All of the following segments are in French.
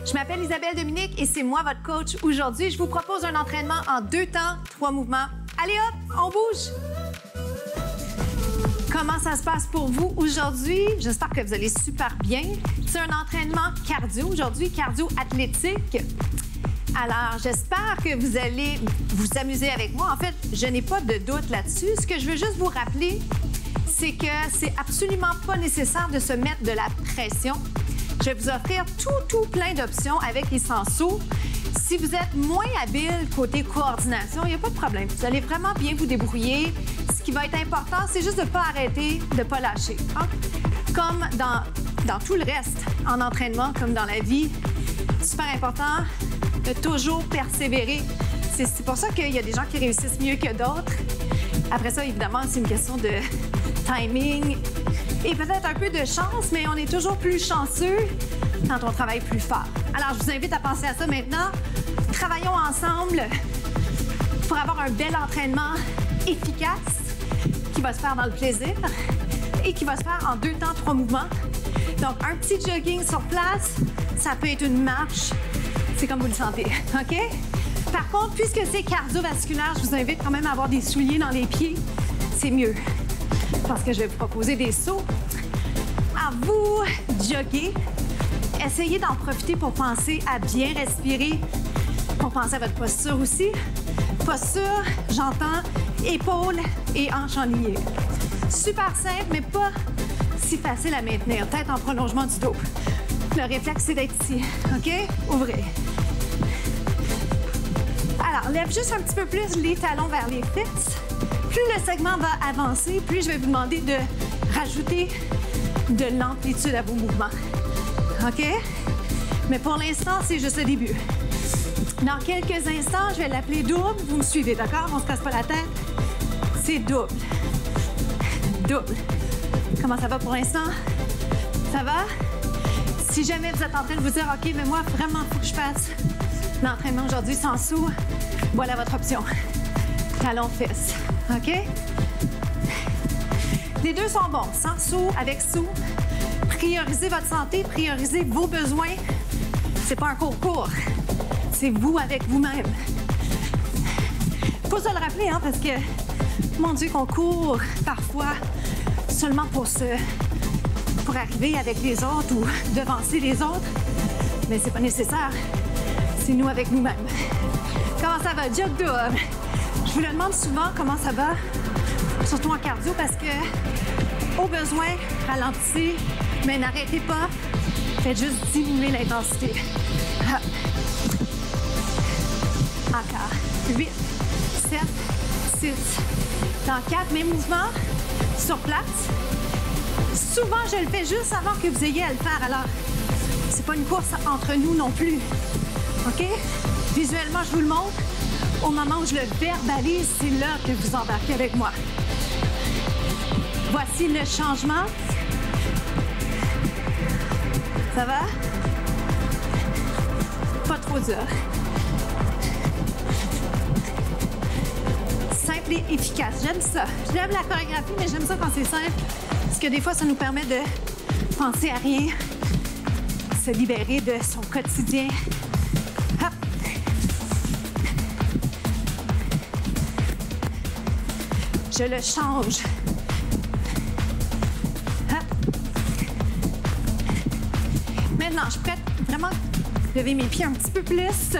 Je m'appelle Isabelle Dominique et c'est moi votre coach. Aujourd'hui, je vous propose un entraînement en 2 temps, 3 mouvements. Allez hop, on bouge! Comment ça se passe pour vous aujourd'hui? J'espère que vous allez super bien. C'est un entraînement cardio aujourd'hui, cardio-athlétique. Alors, j'espère que vous allez vous amuser avec moi. En fait, je n'ai pas de doute là-dessus. Ce que je veux juste vous rappeler, c'est que c'est absolument pas nécessaire de se mettre de la pression. Je vais vous offrir tout plein d'options avec les sensos. Si vous êtes moins habile côté coordination, il n'y a pas de problème. Vous allez vraiment bien vous débrouiller. Ce qui va être important, c'est juste de ne pas arrêter, de ne pas lâcher. Hein? Comme dans tout le reste, en entraînement, comme dans la vie, super important de toujours persévérer. C'est pour ça qu'il y a des gens qui réussissent mieux que d'autres. Après ça, évidemment, c'est une question de timing et peut-être un peu de chance, mais on est toujours plus chanceux quand on travaille plus fort. Alors, je vous invite à penser à ça maintenant. Travaillons ensemble pour avoir un bel entraînement efficace qui va se faire dans le plaisir et qui va se faire en 2 temps, 3 mouvements. Donc, un petit jogging sur place, ça peut être une marche, c'est comme vous le sentez, OK? Par contre, puisque c'est cardiovasculaire, je vous invite quand même à avoir des souliers dans les pieds, c'est mieux. Parce que je vais vous proposer des sauts. À vous jogger. Essayez d'en profiter pour penser à bien respirer, pour penser à votre posture aussi. Posture, j'entends épaules et hanches en ligne. Super simple, mais pas si facile à maintenir. Tête en prolongement du dos. Le réflexe, c'est d'être ici. OK? Ouvrez. Alors, lève juste un petit peu plus les talons vers les fesses. Plus le segment va avancer, plus je vais vous demander de rajouter de l'amplitude à vos mouvements. OK? Mais pour l'instant, c'est juste le début. Dans quelques instants, je vais l'appeler double. Vous me suivez, d'accord? On ne se casse pas la tête. C'est double. Double. Comment ça va pour l'instant? Ça va? Si jamais vous êtes en train de vous dire, OK, mais moi, vraiment, il faut que je fasse l'entraînement aujourd'hui sans sous, voilà votre option. Talons fesses. OK? Les deux sont bons. Sans sous, avec sous. Priorisez votre santé, priorisez vos besoins. C'est pas un concours. C'est vous avec vous-même. Faut se le rappeler, hein, parce que, mon Dieu, qu'on court parfois seulement pour arriver avec les autres ou devancer les autres. Mais c'est pas nécessaire. C'est nous avec nous-mêmes. Comment ça va? Jog double. Je vous le demande souvent comment ça va, surtout en cardio, parce que, au besoin, ralentissez, mais n'arrêtez pas. Faites juste diminuer l'intensité. Encore. 8, 7, 6. Dans 4, mes mouvements sur place. Souvent, je le fais juste avant que vous ayez à le faire. Alors, c'est pas une course entre nous non plus. OK? Visuellement, je vous le montre. Au moment où je le verbalise, c'est là que vous embarquez avec moi. Voici le changement. Ça va? Pas trop dur. Simple et efficace. J'aime ça. J'aime la chorégraphie, mais j'aime ça quand c'est simple. Parce que des fois, ça nous permet de penser à rien, se libérer de son quotidien. Hop. Je le change. Hop. Maintenant, je suis prête vraiment à lever mes pieds un petit peu plus.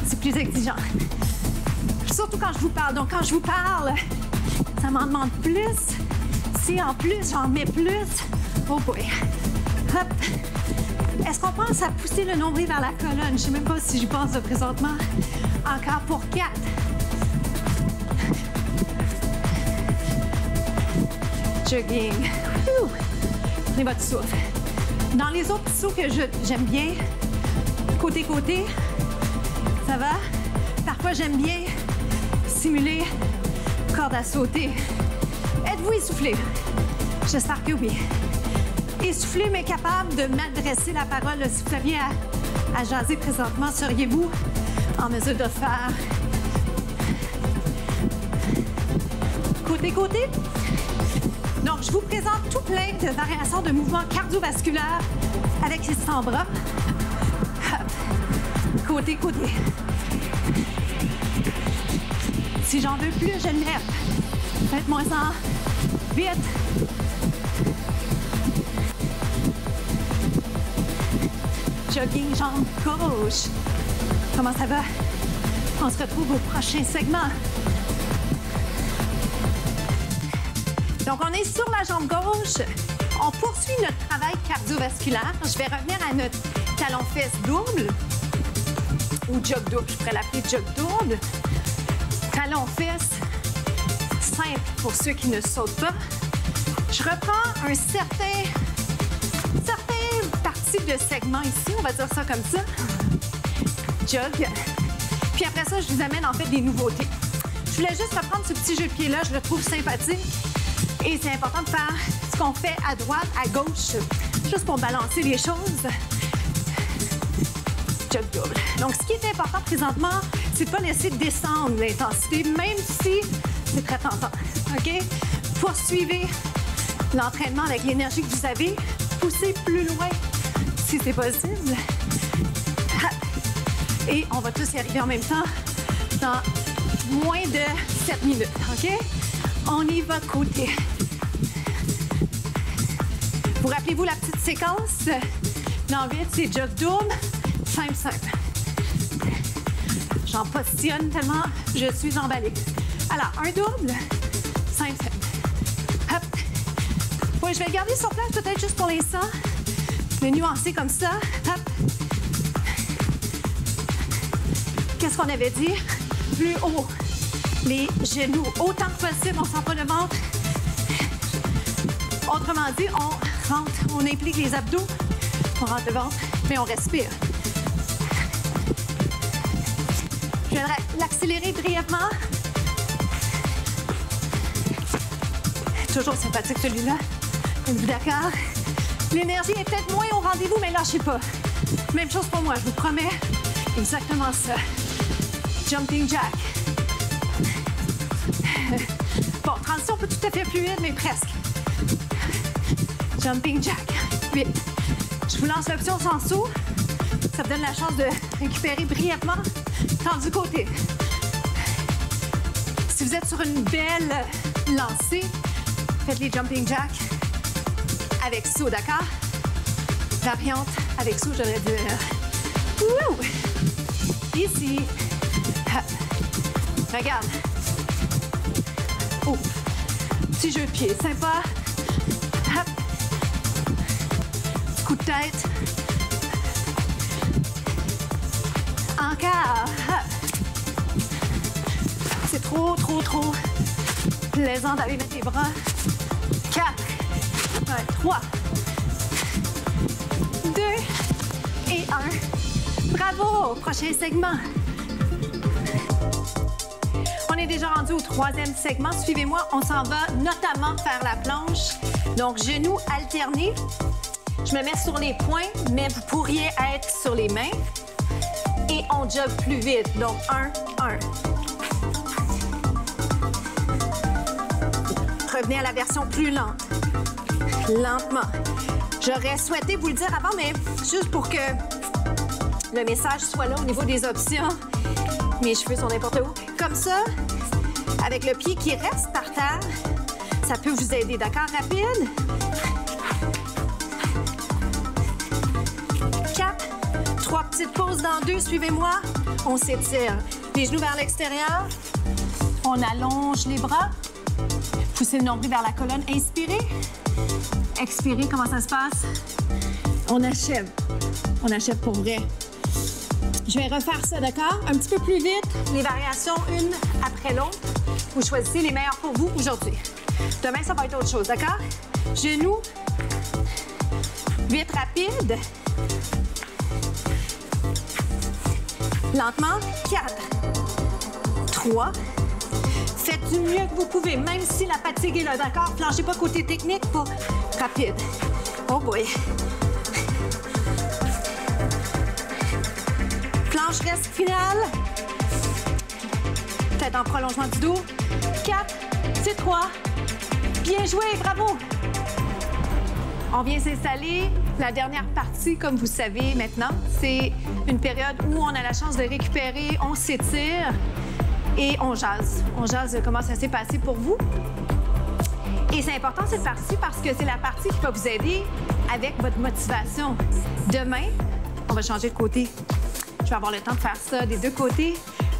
C'est plus exigeant. Surtout quand je vous parle. Donc, quand je vous parle, ça m'en demande plus. Si en plus, j'en mets plus, oh boy. Hop. Est-ce qu'on pense à pousser le nombril vers la colonne? Je ne sais même pas si je pense de présentement. Encore pour 4. Jogging. Prenez votre souffle. Dans les autres sauts que j'aime bien, côté-côté, ça va? Parfois, j'aime bien simuler corde à sauter. Êtes-vous essoufflé? J'espère que oui. Essoufflé, mais capable de m'adresser la parole. Si vous aviez à jaser présentement, seriez-vous en mesure de faire côté-côté? Donc, je vous présente tout plein de variations de mouvements cardiovasculaires avec les 100 bras. Hop. Côté, côté. Si j'en veux plus, je le lève. Faites-moi ça. Vite. Jogging, jambe gauche. Comment ça va? On se retrouve au prochain segment. Donc, on est sur la jambe gauche. On poursuit notre travail cardiovasculaire. Je vais revenir à notre talon-fesse double ou jog double. Je pourrais l'appeler jog double. Talon-fesse simple pour ceux qui ne sautent pas. Je reprends un certain partie de segment ici. On va dire ça comme ça. Jog. Puis après ça, je vous amène en fait des nouveautés. Je voulais juste reprendre ce petit jeu de pied-là. Je le trouve sympathique. Et c'est important de faire ce qu'on fait à droite, à gauche, juste pour balancer les choses. Jog double. Donc, ce qui est important présentement, c'est de ne pas laisser descendre l'intensité, même si c'est très tentant. OK? Poursuivez l'entraînement avec l'énergie que vous avez. Poussez plus loin si c'est possible. Et on va tous y arriver en même temps dans moins de 7 minutes. OK? On y va côté. Vous rappelez-vous la petite séquence? Dans vite, c'est jog double, simple, simple. J'en postillonne tellement je suis emballée. Alors, un double, simple, simple. Hop. Oui, je vais le garder sur place peut-être juste pour l'instant. Le nuancer comme ça. Hop. Qu'est-ce qu'on avait dit? Plus haut. Les genoux autant que possible, on sent pas le ventre. Autrement dit, on rentre, on implique les abdos, on rentre le ventre, mais on respire. Je vais l'accélérer brièvement. Toujours sympathique celui-là. Êtes-vous d'accord? L'énergie est peut-être moins au rendez-vous, mais lâchez pas. Même chose pour moi, je vous promets. Exactement ça. Jumping jack. Bon, transition pas tout à fait fluide, mais presque. Jumping jack. 8. Je vous lance l'option sans saut. Ça vous donne la chance de récupérer brièvement tendu côté. Si vous êtes sur une belle lancée, faites les jumping jack avec saut, d'accord? Variante avec saut, je devrais dire. Wouh! Ici. Regarde. Oh. Petit jeu de pied, sympa. Hop. Coup de tête. Encore. Hop. C'est trop plaisant d'aller mettre les bras. 4. 3. 2. Et 1. Bravo! Prochain segment. On est déjà rendu au 3e segment. Suivez-moi, on s'en va notamment faire la planche. Donc, genoux alternés. Je me mets sur les poings, mais vous pourriez être sur les mains. Et on jogue plus vite. Donc, 1, 1. Revenez à la version plus lente. Lentement. J'aurais souhaité vous le dire avant, mais juste pour que le message soit là au niveau des options. Mes cheveux sont n'importe où. Comme ça, avec le pied qui reste par terre, ça peut vous aider. D'accord? Rapide. 4. 3 petites pauses dans 2. Suivez-moi. On s'étire. Les genoux vers l'extérieur. On allonge les bras. Poussez le nombril vers la colonne. Inspirez. Expirez. Comment ça se passe? On achève. On achève pour vrai. Je vais refaire ça, d'accord? Un petit peu plus vite, les variations une après l'autre. Vous choisissez les meilleures pour vous aujourd'hui. Demain, ça va être autre chose, d'accord? Genoux. 8 rapide. Lentement. 4. 3. Faites du mieux que vous pouvez, même si la fatigue est là, d'accord? Planchez pas côté technique pour rapide. Oh boy. Planche reste finale. Tête en prolongement du dos. 4, c'est 3. Bien joué, bravo! On vient s'installer. La dernière partie, comme vous savez maintenant, c'est une période où on a la chance de récupérer, on s'étire et on jase. On jase de comment ça s'est passé pour vous. Et c'est important cette partie parce que c'est la partie qui va vous aider avec votre motivation. Demain, on va changer de côté. Je vais avoir le temps de faire ça des deux côtés.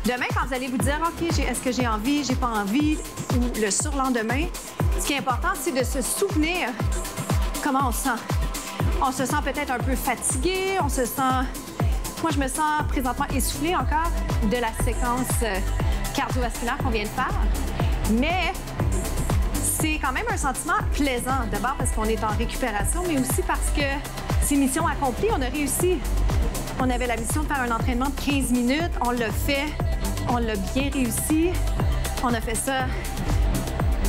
Demain, quand vous allez vous dire, OK, est-ce que j'ai envie, j'ai pas envie, ou le surlendemain, ce qui est important, c'est de se souvenir comment on se sent. On se sent peut-être un peu fatigué, on se sent... Moi, je me sens présentement essoufflée encore de la séquence cardiovasculaire qu'on vient de faire. Mais c'est quand même un sentiment plaisant. D'abord parce qu'on est en récupération, mais aussi parce que c'est mission accomplie. On a réussi. On avait la mission de faire un entraînement de 15 minutes. On l'a fait. On l'a bien réussi. On a fait ça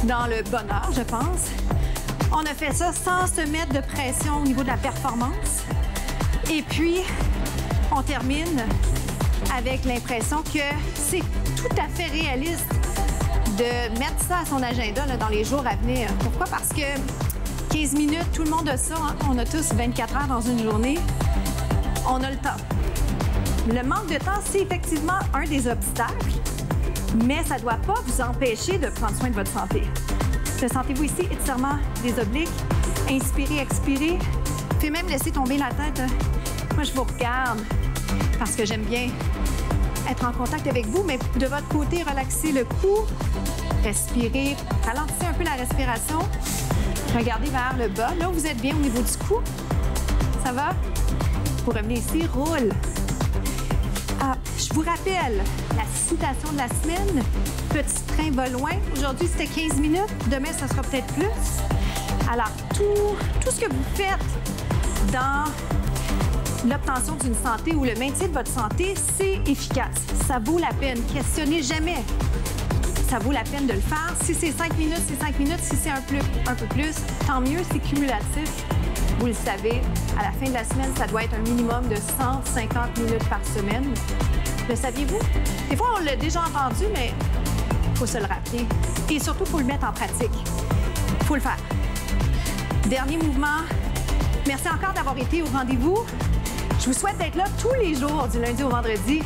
dans le bonheur, je pense. On a fait ça sans se mettre de pression au niveau de la performance. Et puis, on termine avec l'impression que c'est tout à fait réaliste de mettre ça à son agenda là, dans les jours à venir. Pourquoi? Parce que 15 minutes, tout le monde a ça. Hein? On a tous 24 heures dans une journée. On a le temps. Le manque de temps, c'est effectivement un des obstacles, mais ça ne doit pas vous empêcher de prendre soin de votre santé. Sentez-vous ici, étirement des obliques. Inspirez, expirez. Puis même laisser tomber la tête. Moi, je vous regarde parce que j'aime bien être en contact avec vous, mais de votre côté, relaxez le cou. Respirez. Ralentissez un peu la respiration. Regardez vers le bas. Là, vous êtes bien au niveau du cou. Ça va? Vous revenez ici, roule. Ah, je vous rappelle la citation de la semaine. Petit train va loin. Aujourd'hui, c'était 15 minutes. Demain, ça sera peut-être plus. Alors, tout ce que vous faites dans l'obtention d'une santé ou le maintien de votre santé, c'est efficace. Ça vaut la peine. Questionnez jamais. Ça vaut la peine de le faire. Si c'est 5 minutes, c'est 5 minutes. Si c'est un peu plus, tant mieux, c'est cumulatif. Vous le savez, à la fin de la semaine, ça doit être un minimum de 150 minutes par semaine. Le saviez-vous? Des fois, on l'a déjà entendu, mais il faut se le rappeler. Et surtout, il faut le mettre en pratique. Il faut le faire. Dernier mouvement. Merci encore d'avoir été au rendez-vous. Je vous souhaite d'être là tous les jours, du lundi au vendredi.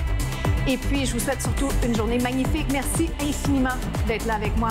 Et puis, je vous souhaite surtout une journée magnifique. Merci infiniment d'être là avec moi.